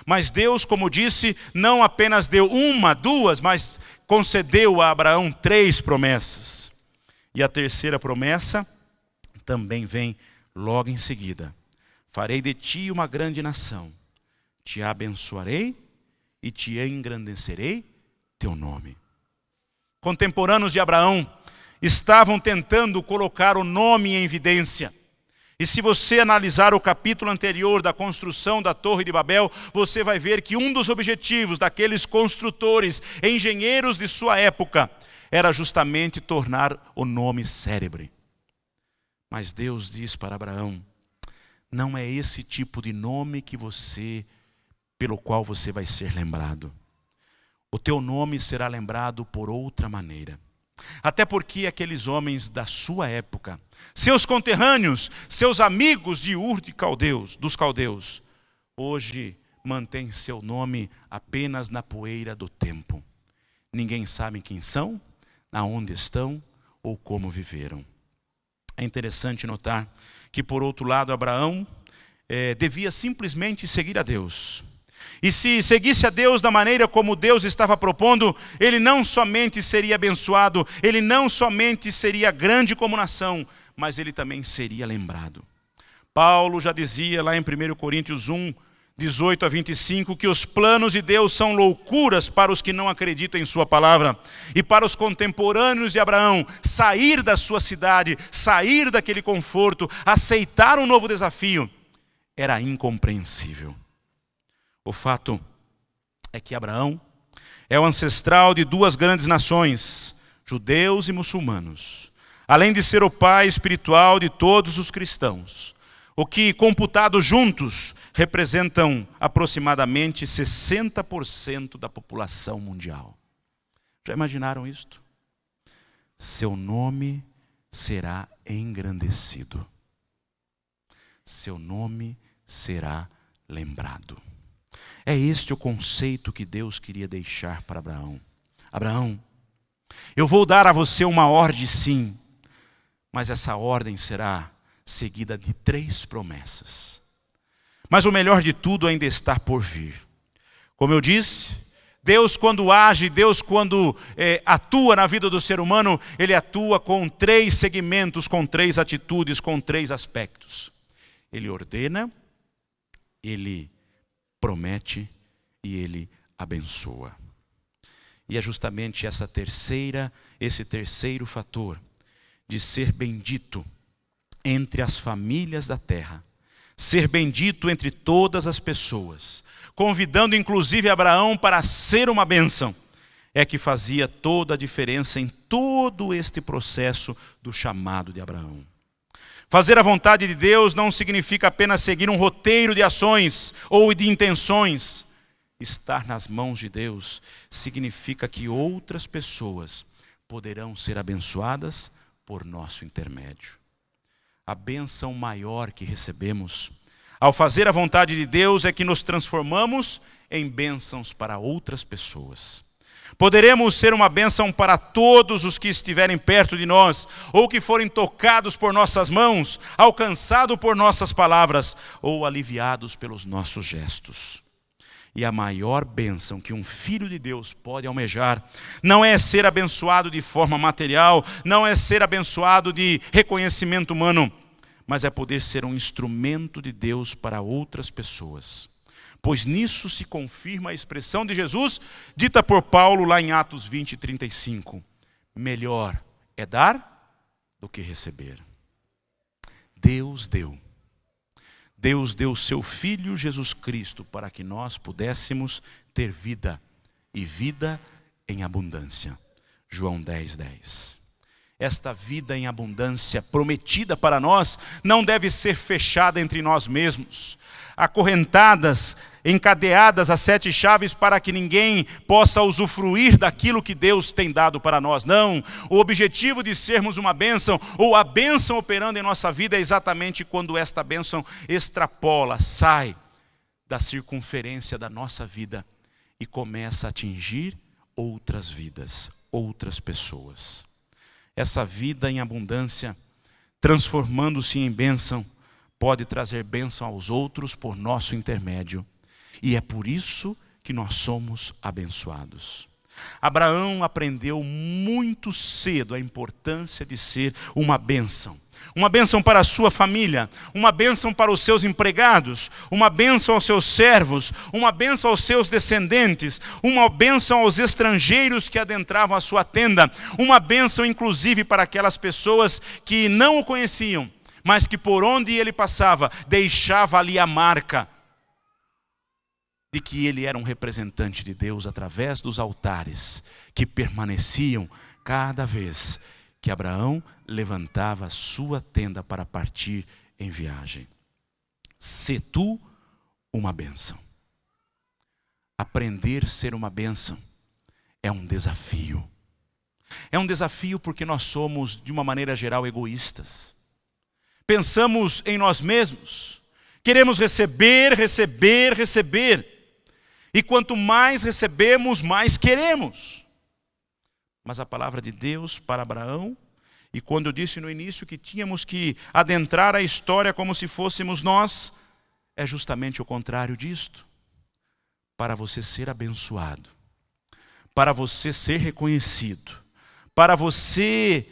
Mas Deus, como disse, não apenas deu uma, duas, mas concedeu a Abraão 3 promessas. E a terceira promessa também vem logo em seguida. Farei de ti uma grande nação, te abençoarei e te engrandecerei teu nome. Contemporâneos de Abraão estavam tentando colocar o nome em evidência. E se você analisar o capítulo anterior da construção da Torre de Babel, você vai ver que um dos objetivos daqueles construtores, engenheiros de sua época, era justamente tornar o nome célebre. Mas Deus diz para Abraão, não é esse tipo de nome pelo qual você vai ser lembrado. O teu nome será lembrado por outra maneira. Até porque aqueles homens da sua época, seus conterrâneos, seus amigos de Ur dos caldeus, hoje mantêm seu nome apenas na poeira do tempo. Ninguém sabe quem são, aonde estão ou como viveram. É interessante notar que, por outro lado, Abraão devia simplesmente seguir a Deus. E se seguisse a Deus da maneira como Deus estava propondo, ele não somente seria abençoado, ele não somente seria grande como nação, mas ele também seria lembrado. Paulo já dizia lá em 1 Coríntios 1, 18 a 25, que os planos de Deus são loucuras para os que não acreditam em sua palavra. E para os contemporâneos de Abraão, sair da sua cidade, sair daquele conforto, aceitar um novo desafio, era incompreensível. O fato é que Abraão é o ancestral de 2 grandes nações, judeus e muçulmanos, além de ser o pai espiritual de todos os cristãos, o que, computados juntos, representam aproximadamente 60% da população mundial. Já imaginaram isto? Seu nome será engrandecido. Seu nome será lembrado. É este o conceito que Deus queria deixar para Abraão. Abraão, eu vou dar a você uma ordem sim, mas essa ordem será seguida de 3 promessas. Mas o melhor de tudo ainda está por vir. Como eu disse, Deus quando age, Deus quando atua na vida do ser humano, Ele atua com 3 segmentos, com 3 atitudes, com 3 aspectos. Ele ordena, Ele promete e Ele abençoa. E é justamente esse terceiro fator de ser bendito entre as famílias da terra, ser bendito entre todas as pessoas, convidando inclusive Abraão para ser uma bênção, é que fazia toda a diferença em todo este processo do chamado de Abraão. Fazer a vontade de Deus não significa apenas seguir um roteiro de ações ou de intenções. Estar nas mãos de Deus significa que outras pessoas poderão ser abençoadas por nosso intermédio. A bênção maior que recebemos ao fazer a vontade de Deus é que nos transformamos em bênçãos para outras pessoas. Poderemos ser uma bênção para todos os que estiverem perto de nós, ou que forem tocados por nossas mãos, alcançados por nossas palavras, ou aliviados pelos nossos gestos. E a maior bênção que um filho de Deus pode almejar não é ser abençoado de forma material, não é ser abençoado de reconhecimento humano, mas é poder ser um instrumento de Deus para outras pessoas. Pois nisso se confirma a expressão de Jesus, dita por Paulo lá em Atos 20:35. Melhor é dar do que receber. Deus deu o seu Filho Jesus Cristo para que nós pudéssemos ter vida, e vida em abundância. João 10:10. Esta vida em abundância prometida para nós não deve ser fechada entre nós mesmos, acorrentadas, encadeadas a 7 chaves para que ninguém possa usufruir daquilo que Deus tem dado para nós. Não, o objetivo de sermos uma bênção, ou a bênção operando em nossa vida, é exatamente quando esta bênção extrapola, sai da circunferência da nossa vida e começa a atingir outras vidas, outras pessoas. Essa vida em abundância, transformando-se em bênção, pode trazer bênção aos outros por nosso intermédio. E é por isso que nós somos abençoados. Abraão aprendeu muito cedo a importância de ser uma bênção. Uma bênção para a sua família, uma bênção para os seus empregados, uma bênção aos seus servos, uma bênção aos seus descendentes, uma bênção aos estrangeiros que adentravam a sua tenda, uma bênção inclusive para aquelas pessoas que não o conheciam, mas que por onde ele passava, deixava ali a marca de que ele era um representante de Deus através dos altares que permaneciam cada vez que Abraão levantava a sua tenda para partir em viagem. Sê tu uma bênção. Aprender a ser uma bênção é um desafio. É um desafio porque nós somos, de uma maneira geral, egoístas. Pensamos em nós mesmos. Queremos receber. E quanto mais recebemos, mais queremos. Mas a palavra de Deus para Abraão, e quando eu disse no início que tínhamos que adentrar a história como se fôssemos nós, é justamente o contrário disto. Para você ser abençoado, para você ser reconhecido, para você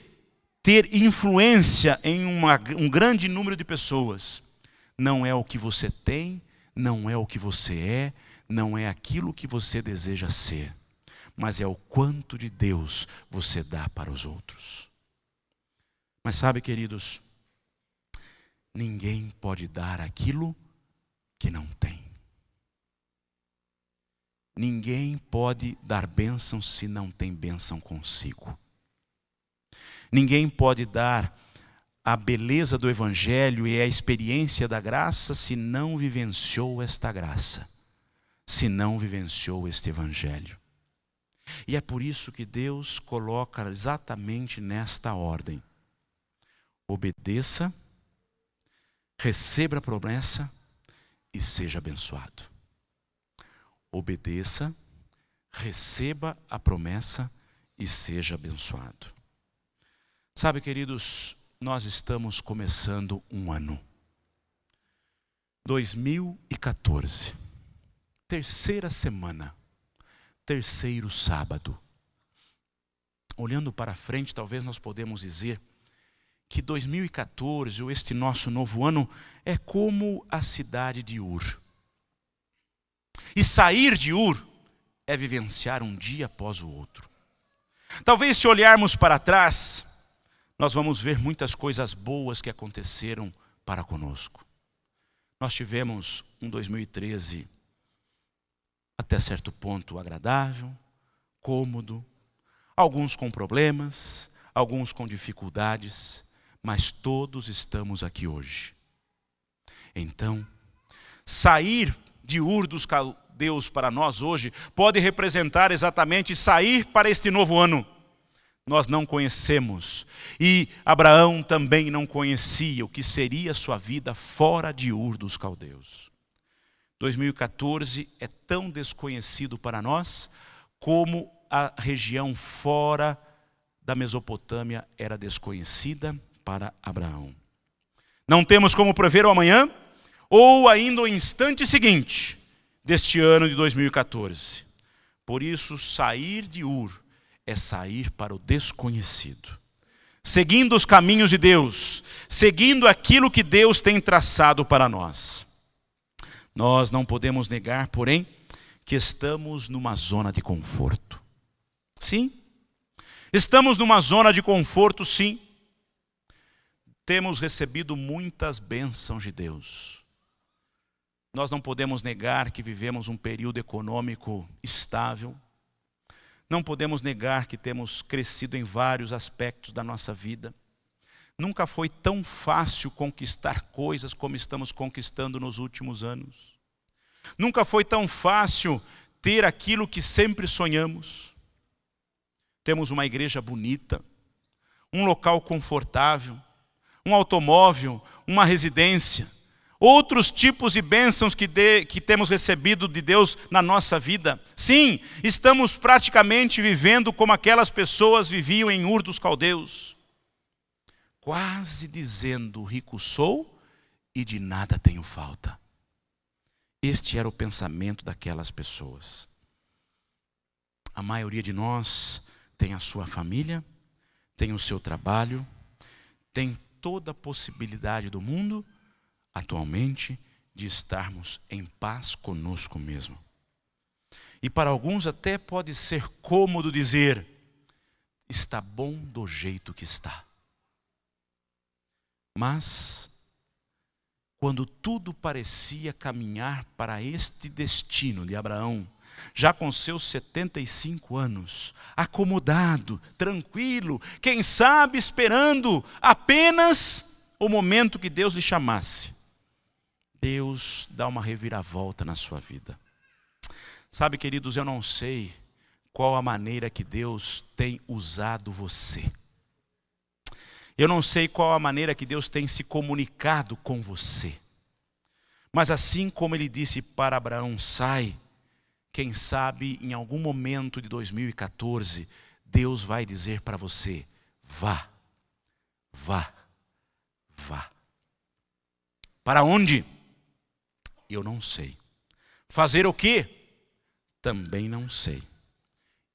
ter influência em um grande número de pessoas, não é o que você tem, não é o que você é, não é aquilo que você deseja ser, mas é o quanto de Deus você dá para os outros. Mas sabe, queridos, ninguém pode dar aquilo que não tem. Ninguém pode dar bênção se não tem bênção consigo. Ninguém pode dar a beleza do Evangelho e a experiência da graça se não vivenciou esta graça, se não vivenciou este Evangelho. E é por isso que Deus coloca exatamente nesta ordem: obedeça, receba a promessa e seja abençoado. Obedeça, receba a promessa e seja abençoado. Sabe, queridos, nós estamos começando um ano. 2014. Terceira semana. Terceiro sábado. Olhando para frente, talvez nós podemos dizer que 2014, ou este nosso novo ano, é como a cidade de Ur. E sair de Ur é vivenciar um dia após o outro. Talvez, se olharmos para trás, nós vamos ver muitas coisas boas que aconteceram para conosco. Nós tivemos um 2013 até certo ponto agradável, cômodo, alguns com problemas, alguns com dificuldades, mas todos estamos aqui hoje. Então, sair de Ur dos Caldeus para nós hoje pode representar exatamente sair para este novo ano. Nós não conhecemos, e Abraão também não conhecia o que seria sua vida fora de Ur dos Caldeus. 2014 é tão desconhecido para nós como a região fora da Mesopotâmia era desconhecida para Abraão. Não temos como prever o amanhã, ou ainda o instante seguinte deste ano de 2014. Por isso, sair de Ur é sair para o desconhecido. Seguindo os caminhos de Deus, seguindo aquilo que Deus tem traçado para nós. Nós não podemos negar, porém, que estamos numa zona de conforto. Sim, estamos numa zona de conforto, sim. Temos recebido muitas bênçãos de Deus. Nós não podemos negar que vivemos um período econômico estável. Não podemos negar que temos crescido em vários aspectos da nossa vida. Nunca foi tão fácil conquistar coisas como estamos conquistando nos últimos anos. Nunca foi tão fácil ter aquilo que sempre sonhamos. Temos uma igreja bonita, um local confortável, um automóvel, uma residência, outros tipos de bênçãos que temos recebido de Deus na nossa vida. Sim, estamos praticamente vivendo como aquelas pessoas viviam em Ur dos Caldeus. Quase dizendo, rico sou e de nada tenho falta. Este era o pensamento daquelas pessoas. A maioria de nós tem a sua família, tem o seu trabalho, tem toda a possibilidade do mundo, atualmente, de estarmos em paz conosco mesmo. E para alguns até pode ser cômodo dizer, está bom do jeito que está. Mas, quando tudo parecia caminhar para este destino de Abraão, já com seus 75 anos, acomodado, tranquilo, quem sabe esperando apenas o momento que Deus lhe chamasse, Deus dá uma reviravolta na sua vida. Sabe, queridos, eu não sei qual a maneira que Deus tem usado você. Eu não sei qual a maneira que Deus tem se comunicado com você. Mas assim como Ele disse para Abraão, sai, quem sabe em algum momento de 2014, Deus vai dizer para você, vá, vá, vá. Para onde? Eu não sei. Fazer o quê? Também não sei.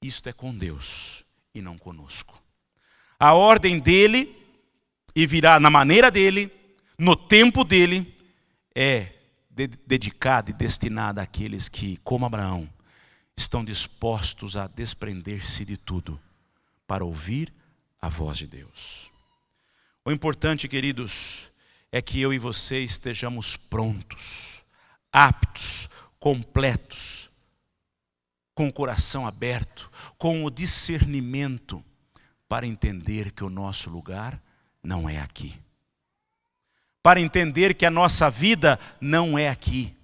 Isto é com Deus e não conosco. A ordem dele, e virá na maneira dele, no tempo dele, é dedicada e destinada àqueles que, como Abraão, estão dispostos a desprender-se de tudo para ouvir a voz de Deus. O importante, queridos, é que eu e você estejamos prontos, aptos, completos, com o coração aberto, com o discernimento para entender que o nosso lugar não é aqui. Para entender que a nossa vida não é aqui.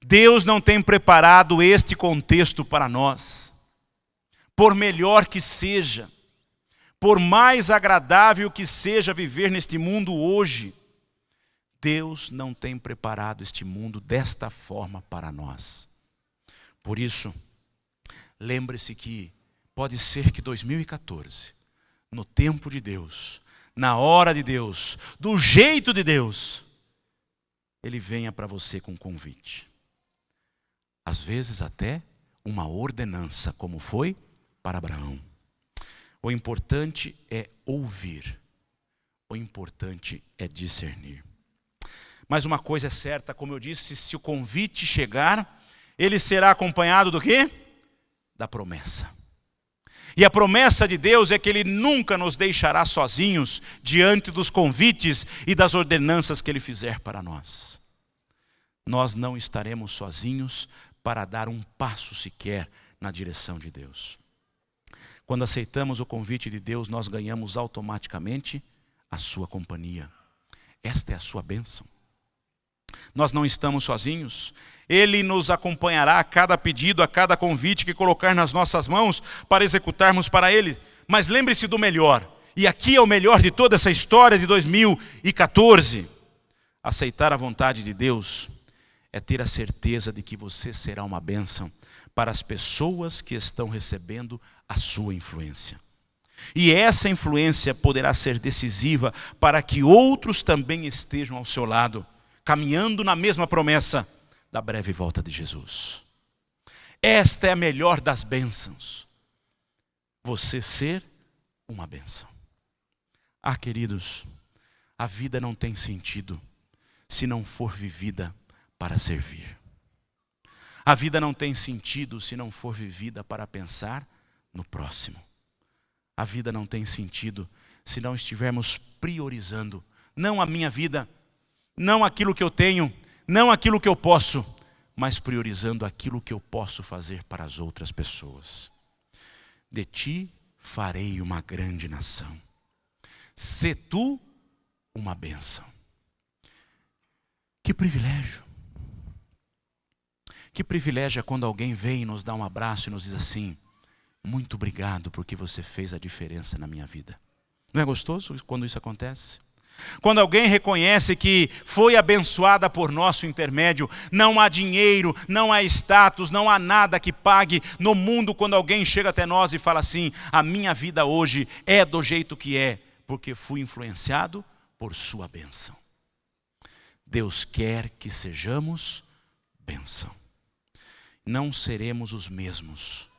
Deus não tem preparado este contexto para nós. Por melhor que seja, por mais agradável que seja viver neste mundo hoje, Deus não tem preparado este mundo desta forma para nós. Por isso, lembre-se que pode ser que 2014, no tempo de Deus, na hora de Deus, do jeito de Deus, Ele venha para você com um convite. Às vezes até uma ordenança, como foi para Abraão. O importante é ouvir. O importante é discernir. Mas uma coisa é certa, como eu disse, se o convite chegar, ele será acompanhado do quê? Da promessa. E a promessa de Deus é que Ele nunca nos deixará sozinhos diante dos convites e das ordenanças que Ele fizer para nós. Nós não estaremos sozinhos para dar um passo sequer na direção de Deus. Quando aceitamos o convite de Deus, nós ganhamos automaticamente a sua companhia. Esta é a sua bênção. Nós não estamos sozinhos. Ele nos acompanhará a cada pedido, a cada convite que colocar nas nossas mãos para executarmos para Ele. Mas lembre-se do melhor. E aqui é o melhor de toda essa história de 2014. Aceitar a vontade de Deus é ter a certeza de que você será uma bênção para as pessoas que estão recebendo a sua influência. E essa influência poderá ser decisiva para que outros também estejam ao seu lado, caminhando na mesma promessa da breve volta de Jesus. Esta é a melhor das bênçãos. Você ser uma bênção. Ah, queridos, a vida não tem sentido se não for vivida para servir. A vida não tem sentido se não for vivida para pensar no próximo. A vida não tem sentido se não estivermos priorizando, não a minha vida, não aquilo que eu tenho, não aquilo que eu posso, mas priorizando aquilo que eu posso fazer para as outras pessoas. De ti farei uma grande nação. Sê tu uma bênção. Que privilégio. Que privilégio é quando alguém vem e nos dá um abraço e nos diz assim: muito obrigado porque você fez a diferença na minha vida. Não é gostoso quando isso acontece? Quando alguém reconhece que foi abençoada por nosso intermédio, não há dinheiro, não há status, não há nada que pague no mundo quando alguém chega até nós e fala assim: a minha vida hoje é do jeito que é, porque fui influenciado por sua bênção. Deus quer que sejamos bênção. Não seremos os mesmos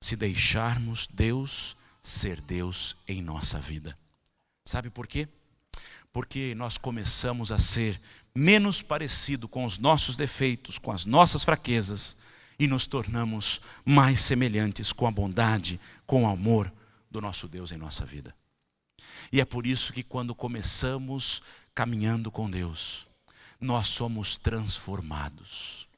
se deixarmos Deus ser Deus em nossa vida. Sabe por quê? Porque nós começamos a ser menos parecido com os nossos defeitos, com as nossas fraquezas, e nos tornamos mais semelhantes com a bondade, com o amor do nosso Deus em nossa vida. E é por isso que quando começamos caminhando com Deus, nós somos transformados.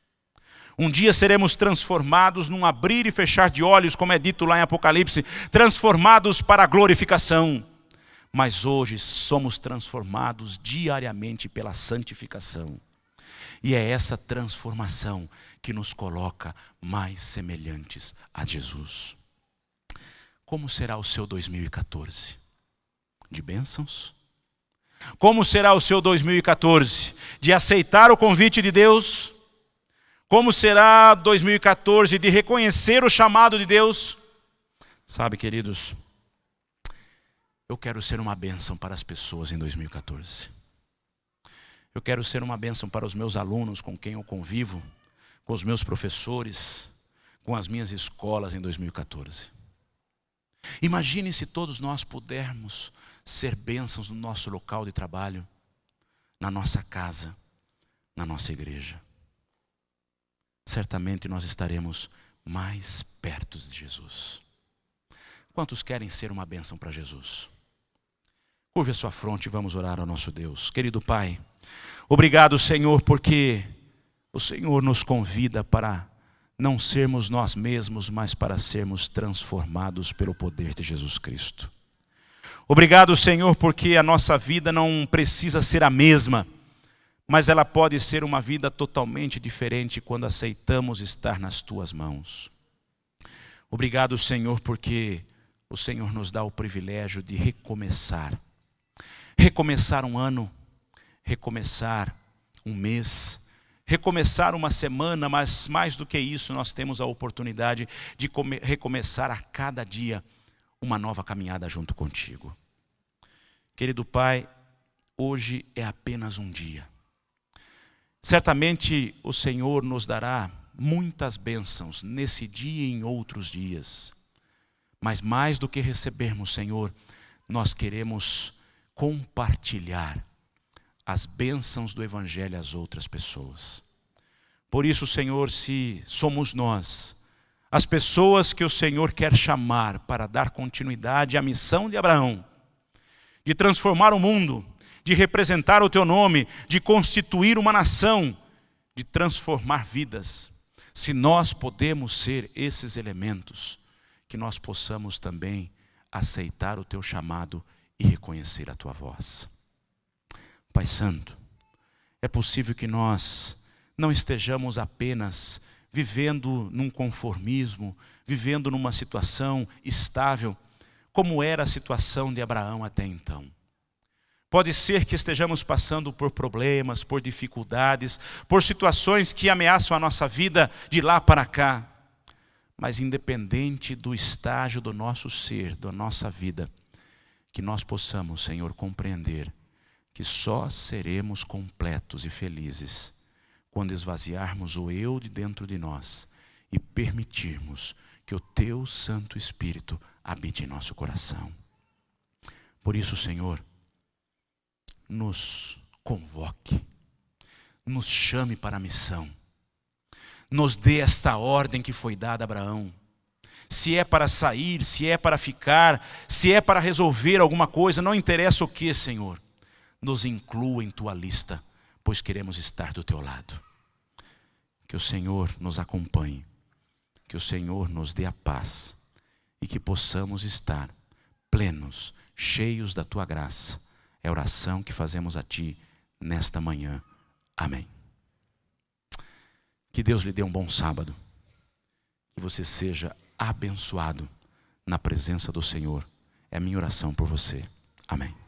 Um dia seremos transformados num abrir e fechar de olhos, como é dito lá em Apocalipse, transformados para a glorificação. Mas hoje somos transformados diariamente pela santificação. E é essa transformação que nos coloca mais semelhantes a Jesus. Como será o seu 2014? De bênçãos? Como será o seu 2014? De aceitar o convite de Deus? Como será 2014 de reconhecer o chamado de Deus? Sabe, queridos, eu quero ser uma bênção para as pessoas em 2014. Eu quero ser uma bênção para os meus alunos com quem eu convivo, com os meus professores, com as minhas escolas em 2014. Imagine se todos nós pudermos ser bênçãos no nosso local de trabalho, na nossa casa, na nossa igreja. Certamente nós estaremos mais perto de Jesus. Quantos querem ser uma bênção para Jesus? Curve a sua fronte e vamos orar ao nosso Deus. Querido Pai, obrigado, Senhor, porque o Senhor nos convida para não sermos nós mesmos, mas para sermos transformados pelo poder de Jesus Cristo. Obrigado, Senhor, porque a nossa vida não precisa ser a mesma, mas ela pode ser uma vida totalmente diferente quando aceitamos estar nas Tuas mãos. Obrigado, Senhor, porque o Senhor nos dá o privilégio de recomeçar. Recomeçar um ano, recomeçar um mês, recomeçar uma semana, mas mais do que isso, nós temos a oportunidade de recomeçar a cada dia uma nova caminhada junto contigo. Querido Pai, hoje é apenas um dia. Certamente o Senhor nos dará muitas bênçãos nesse dia e em outros dias. Mas mais do que recebermos, Senhor, nós queremos compartilhar as bênçãos do Evangelho às outras pessoas. Por isso, Senhor, se somos nós, as pessoas que o Senhor quer chamar para dar continuidade à missão de Abraão, de transformar o mundo, de representar o Teu nome, de constituir uma nação, de transformar vidas. Se nós podemos ser esses elementos, que nós possamos também aceitar o Teu chamado e reconhecer a Tua voz. Pai Santo, é possível que nós não estejamos apenas vivendo num conformismo, vivendo numa situação estável, como era a situação de Abraão até então. Pode ser que estejamos passando por problemas, por dificuldades, por situações que ameaçam a nossa vida de lá para cá. Mas independente do estágio do nosso ser, da nossa vida, que nós possamos, Senhor, compreender que só seremos completos e felizes quando esvaziarmos o eu de dentro de nós e permitirmos que o Teu Santo Espírito habite em nosso coração. Por isso, Senhor, nos convoque, nos chame para a missão, nos dê esta ordem que foi dada a Abraão. Se é para sair, se é para ficar, se é para resolver alguma coisa, não interessa o que, Senhor, nos inclua em Tua lista, pois queremos estar do Teu lado. Que o Senhor nos acompanhe, que o Senhor nos dê a paz e que possamos estar plenos, cheios da Tua graça. É a oração que fazemos a Ti nesta manhã. Amém. Que Deus lhe dê um bom sábado. Que você seja abençoado na presença do Senhor. É a minha oração por você. Amém.